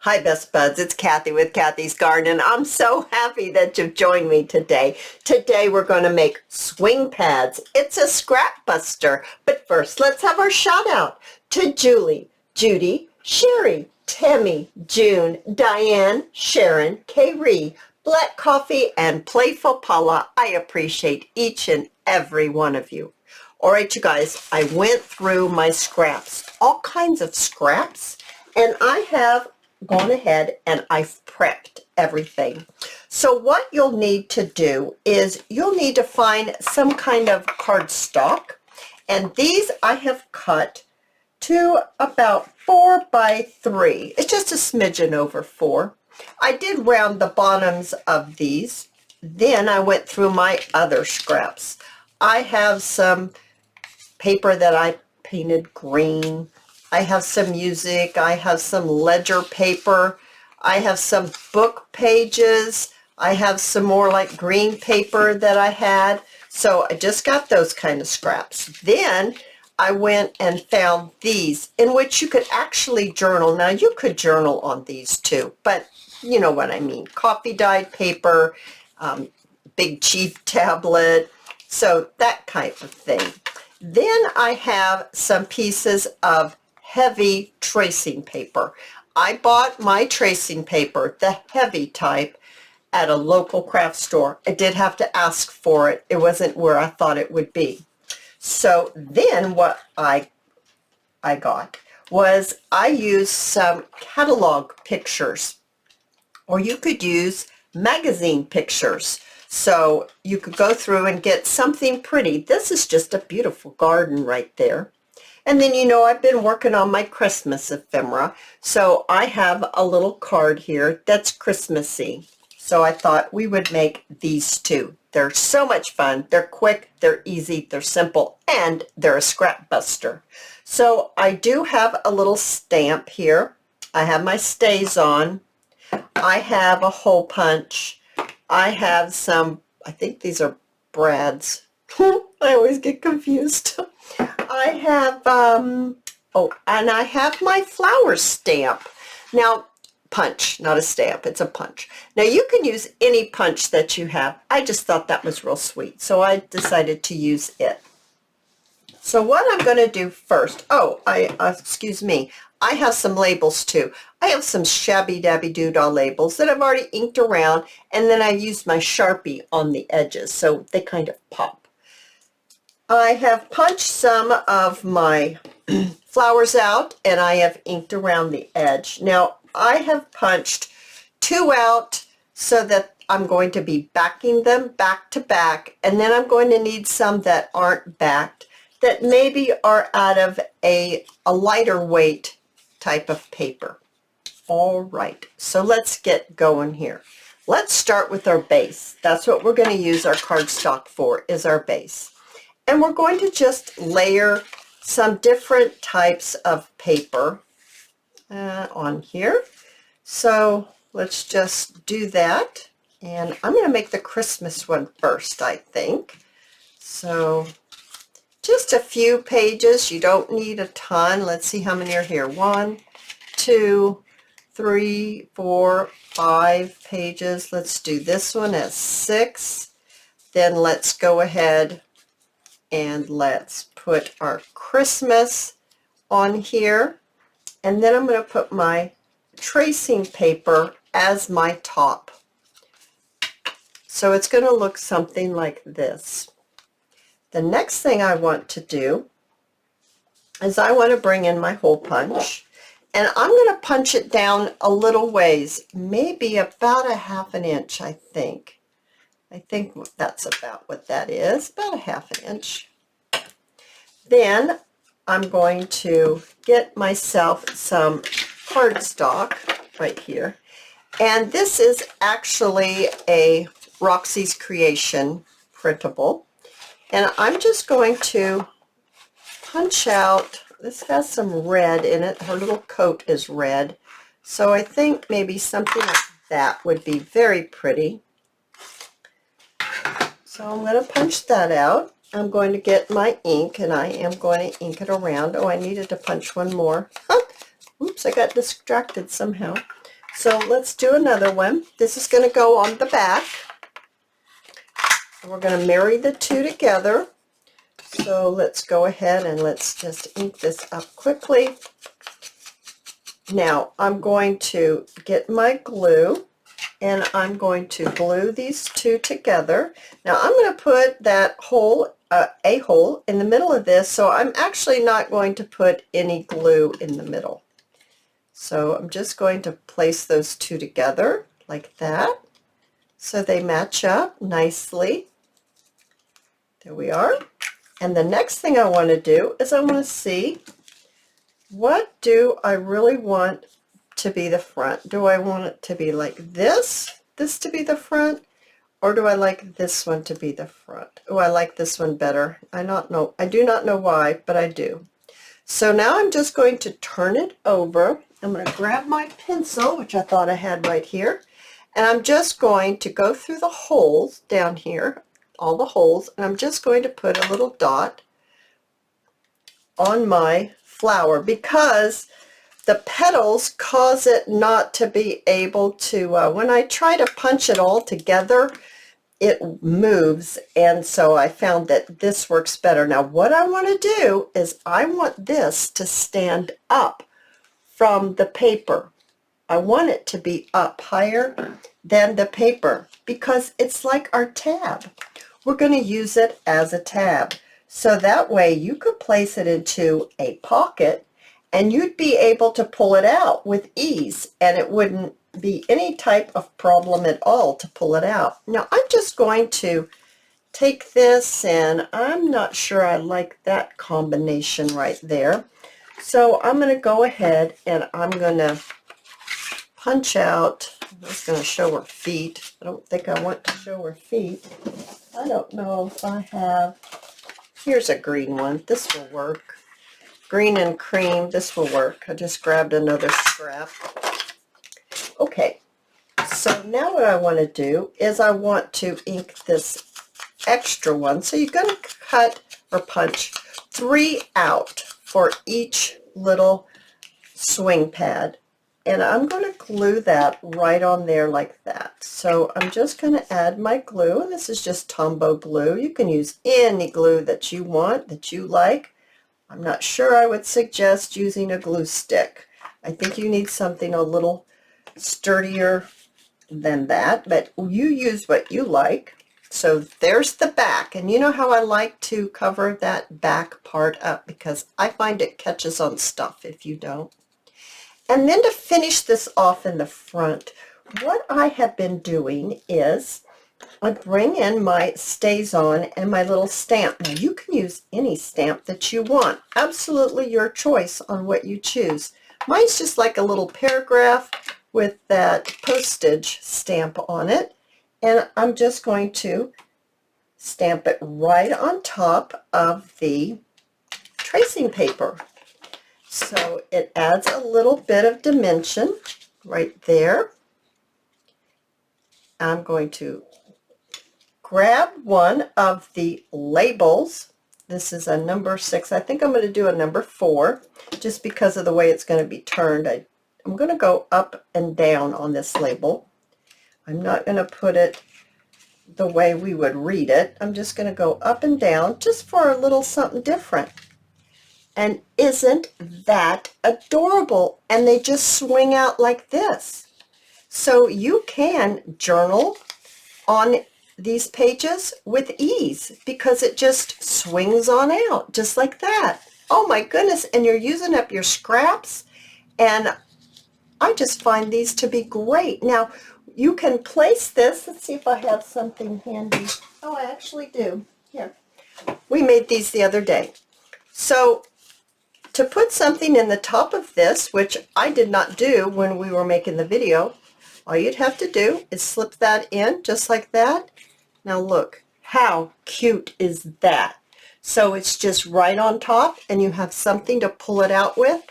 Hi, Best Buds. It's Cathy with Cathy's Garden. I'm so happy that you've joined me today. Today we're going to make swing pads. It's a scrap buster. But first, let's have our shout out to Julie, Judy, Sherry, Tammy, June, Diane, Sharon, Kay Black Coffee, and Playful Paula. I appreciate each and every one of you. All right, you guys, I went through my scraps, all kinds of scraps, and I have gone ahead and I've prepped everything. So what you'll need to do is you'll need to find some kind of cardstock, and these I have cut to about 4 by 3. It's just a smidgen over 4. I did round the bottoms of these. Then I went through my other scraps. I have some paper that I painted green. I have some music. I have some ledger paper. I have some book pages. I have some more like green paper that I had. So I just got those kind of scraps. Then I went and found these in which you could actually journal. Now you could journal on these too, but you know what I mean. Coffee dyed paper, big chief tablet, so that type of thing. Then I have some pieces of heavy tracing paper. I bought my tracing paper, the heavy type, at a local craft store. I did have to ask for it. It wasn't where I thought it would be. So then what I got was I used some catalog pictures, or you could use magazine pictures. So you could go through and get something pretty. This is just a beautiful garden right there. And then, you know, I've been working on my Christmas ephemera. So I have a little card here that's Christmassy. So I thought we would make these two. They're so much fun. They're quick, they're easy, they're simple, and they're a scrap buster. So I do have a little stamp here. I have my stays on. I have a hole punch. I have some, I think these are Brad's. I always get confused. I have, and I have my flower stamp. Now, punch, not a stamp, it's a punch. Now you can use any punch that you have. I just thought that was real sweet, so I decided to use it. So what I'm going to do first, excuse me, I have some labels too. I have some shabby dabby doodah labels that I've already inked around, and then I used my Sharpie on the edges, so they kind of pop. I have punched some of my flowers out, and I have inked around the edge. Now, I have punched 2 out so that I'm going to be backing them back to back, and then I'm going to need some that aren't backed, that maybe are out of a lighter weight type of paper. All right, so let's get going here. Let's start with our base. That's what we're going to use our cardstock for, is our base. And we're going to just layer some different types of paper on here. So let's just do that. And I'm going to make the Christmas one first, I think. So just a few pages. You don't need a ton. Let's see how many are here. 1, 2, 3, 4, 5 pages. Let's do this one at 6. Then let's go ahead and let's put our Christmas on here. And then I'm going to put my tracing paper as my top. So it's going to look something like this. The next thing I want to do is I want to bring in my hole punch, and I'm going to punch it down a little ways, maybe about a 1/2 inch, I think. I think that's about what that is, about a 1/2 inch. Then I'm going to get myself some cardstock right here. And this is actually a Roxy's Creation printable. And I'm just going to punch out, this has some red in it. Her little coat is red. So I think maybe something like that would be very pretty. So I'm going to punch that out. I'm going to get my ink, and I am going to ink it around. Oh, I needed to punch one more. Oops, I got distracted somehow. So let's do another one. This is going to go on the back. And we're going to marry the two together. So let's go ahead and let's just ink this up quickly. Now I'm going to get my glue and I'm going to glue these two together. Now I'm going to put that hole, a hole in the middle of this, so I'm actually not going to put any glue in the middle. So I'm just going to place those two together like that so they match up nicely. There we are. And the next thing I want to do is I want to see, what do I really want to be the front? Do I want it to be like this to be the front, or do I like this one to be the front? Oh, I like this one better. I do not know why, but I do. So now I'm just going to turn it over. I'm going to grab my pencil, which I thought I had right here, and I'm just going to go through the holes down here, all the holes, and I'm just going to put a little dot on my flower because the petals cause it not to be able to, when I try to punch it all together, it moves, and so I found that this works better. Now what I want to do is I want this to stand up from the paper. I want it to be up higher than the paper because it's like our tab. We're going to use it as a tab. So that way you could place it into a pocket and you'd be able to pull it out with ease, and it wouldn't be any type of problem at all to pull it out. Now I'm just going to take this, and I'm not sure I like that combination right there. So I'm going to go ahead and I'm going to punch out. I'm just going to show her feet. I don't think I want to show her feet. I don't know if I have. Here's a green one. This will work. Green and cream. This will work. I just grabbed another scrap. Okay. So now what I want to do is I want to ink this extra one. So you're going to cut or punch 3 out for each little swing pad. And I'm going to glue that right on there like that. So I'm just going to add my glue, and this is just Tombow glue. You can use any glue that you want, that you like. I'm not sure I would suggest using a glue stick. I think you need something a little sturdier than that, but you use what you like. So there's the back, and you know how I like to cover that back part up because I find it catches on stuff if you don't. And then to finish this off in the front, what I have been doing is I bring in my Stays On and my little stamp. Now you can use any stamp that you want. Absolutely your choice on what you choose. Mine's just like a little paragraph with that postage stamp on it. And I'm just going to stamp it right on top of the tracing paper. So it adds a little bit of dimension right there. I'm going to grab one of the labels. This is a number 6. I think I'm going to do a number 4 just because of the way it's going to be turned. I'm going to go up and down on this label. I'm not going to put it the way we would read it. I'm just going to go up and down just for a little something different. And isn't that adorable? And they just swing out like this. So you can journal on these pages with ease because it just swings on out just like that. Oh my goodness, and you're using up your scraps, and I just find these to be great. Now you can place this. Let's see if I have something handy. Oh, I actually do. Here. We made these the other day. So to put something in the top of this, which I did not do when we were making the video, all you'd have to do is slip that in just like that. Now look, how cute is that? So it's just right on top, and you have something to pull it out with,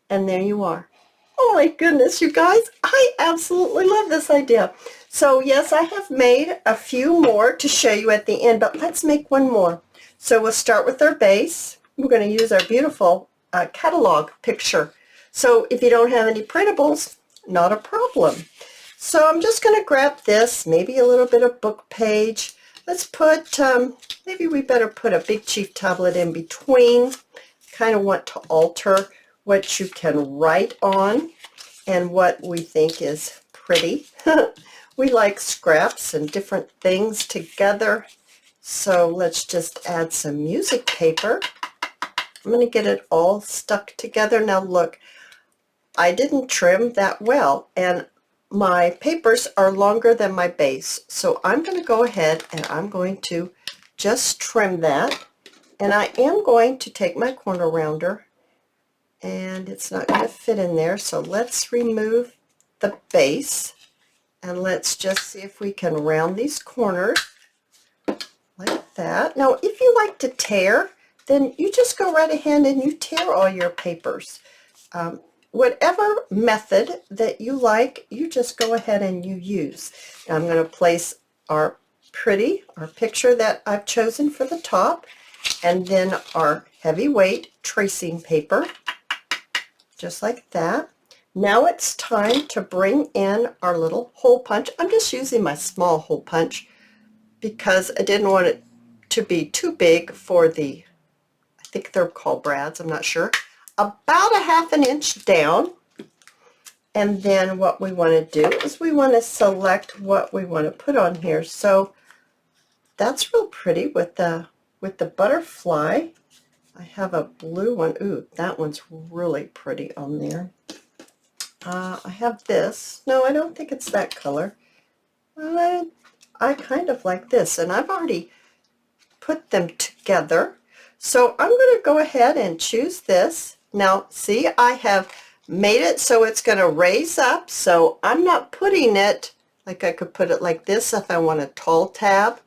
and there you are. Oh my goodness, you guys, I absolutely love this idea. So yes, I have made a few more to show you at the end, but let's make one more. So we'll start with our base. We're going to use our beautiful catalog picture. So if you don't have any printables, not a problem. problem. So I'm just going to grab this, maybe a little bit of book page. Let's put, maybe we better put a Big Chief tablet in between. Kind of want to alter what you can write on and what we think is pretty. We like scraps and different things together. So let's just add some music paper. I'm going to get it all stuck together. Now look, I didn't trim that well, and my papers are longer than my base. So I'm going to go ahead and I'm going to just trim that. And I am going to take my corner rounder, and it's not going to fit in there. So let's remove the base, and let's just see if we can round these corners like that. Now, if you like to tear, then you just go right ahead and you tear all your papers. Whatever method that you like, you just go ahead and you use. Now I'm going to place our picture that I've chosen for the top, and then our heavyweight tracing paper, just like that. Now it's time to bring in our little hole punch. I'm just using my small hole punch because I didn't want it to be too big for the, I think they're called brads, I'm not sure. About a 1/2 inch down. And then what we want to do is we want to select what we want to put on here. So that's real pretty with the butterfly. I have a blue one. Ooh, that one's really pretty on there. I have this. No, I don't think it's that color. I kind of like this, and I've already put them together. So I'm going to go ahead and choose this. Now, see, I have made it so it's going to raise up, so I'm not putting it, like I could put it like this if I want a tall tab,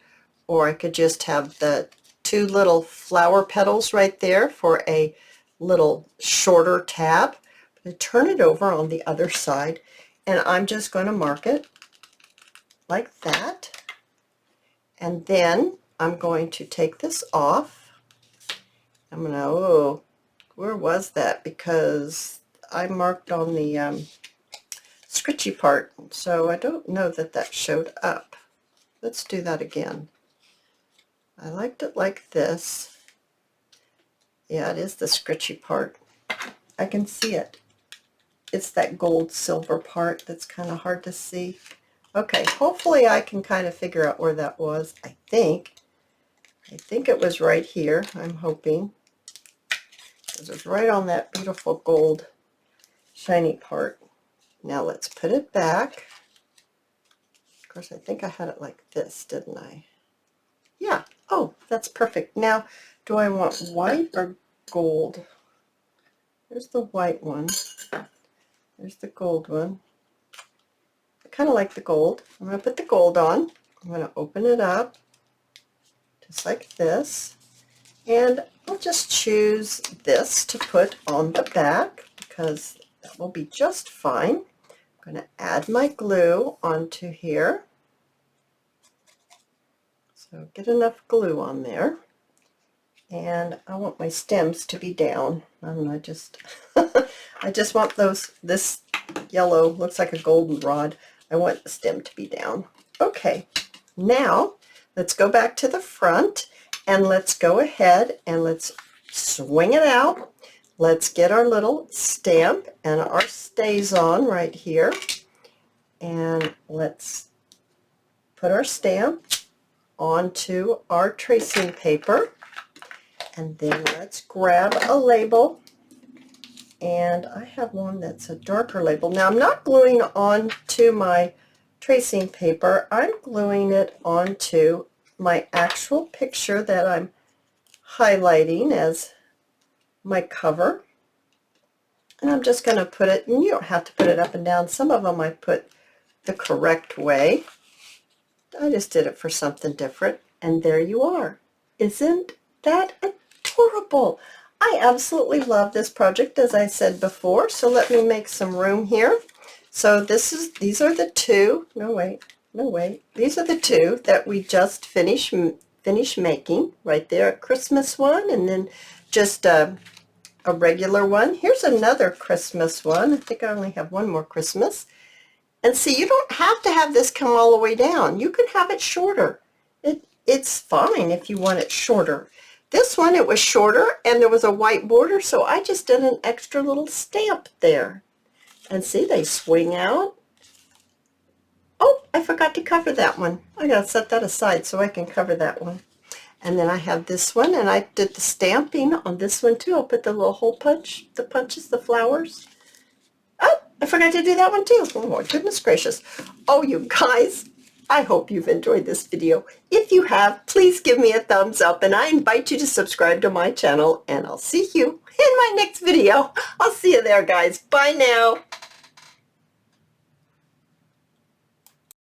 or I could just have the 2 little flower petals right there for a little shorter tab. But I turn it over on the other side, and I'm just going to mark it like that. And then I'm going to take this off. I'm going to, oh, where was that? Because I marked on the scritchy part, so I don't know that that showed up. Let's do that again. I liked it like this. Yeah, it is the scritchy part. I can see it. It's that gold silver part that's kind of hard to see. Okay, hopefully I can kind of figure out where that was. I think it was right here, I'm hoping. It was right on that beautiful gold shiny part. Now let's put it back. Of course, I think I had it like this, didn't I? Yeah. Oh, that's perfect. Now, do I want white or gold? There's the white one. There's the gold one. I kind of like the gold. I'm going to put the gold on. I'm going to open it up just like this. And I'll just choose this to put on the back because that will be just fine. I'm going to add my glue onto here. So get enough glue on there. And I want my stems to be down. I don't know, I just want this yellow, looks like a golden rod. I want the stem to be down. Okay, now let's go back to the front and let's go ahead and let's swing it out. Let's get our little stamp and our stays on right here. And let's put our stamp onto our tracing paper. And then let's grab a label. And I have one that's a darker label. Now I'm not gluing onto my tracing paper. I'm gluing it onto my actual picture that I'm highlighting as my cover. And I'm just going to put it, and you don't have to put it up and down. Some of them I put the correct way. I just did it for something different. And there you are. Isn't that adorable? I absolutely love this project, as I said before. So let me make some room here. So these are the two. No wait. These are the two that we just finished making right there. A Christmas one, and then just a regular one. Here's another Christmas one. I think I only have one more Christmas. And see, you don't have to have this come all the way down. You can have it shorter. It's fine if you want it shorter. This one, it was shorter and there was a white border, so I just did an extra little stamp there. And see, they swing out. Oh, I forgot to cover that one. I gotta set that aside so I can cover that one. And then I have this one, and I did the stamping on this one too. I'll put the little hole punch, the punches, the flowers. Oh, I forgot to do that one too. Oh my goodness gracious. Oh, you guys, I hope you've enjoyed this video. If you have, please give me a thumbs up, and I invite you to subscribe to my channel, and I'll see you in my next video. I'll see you there, guys. Bye now.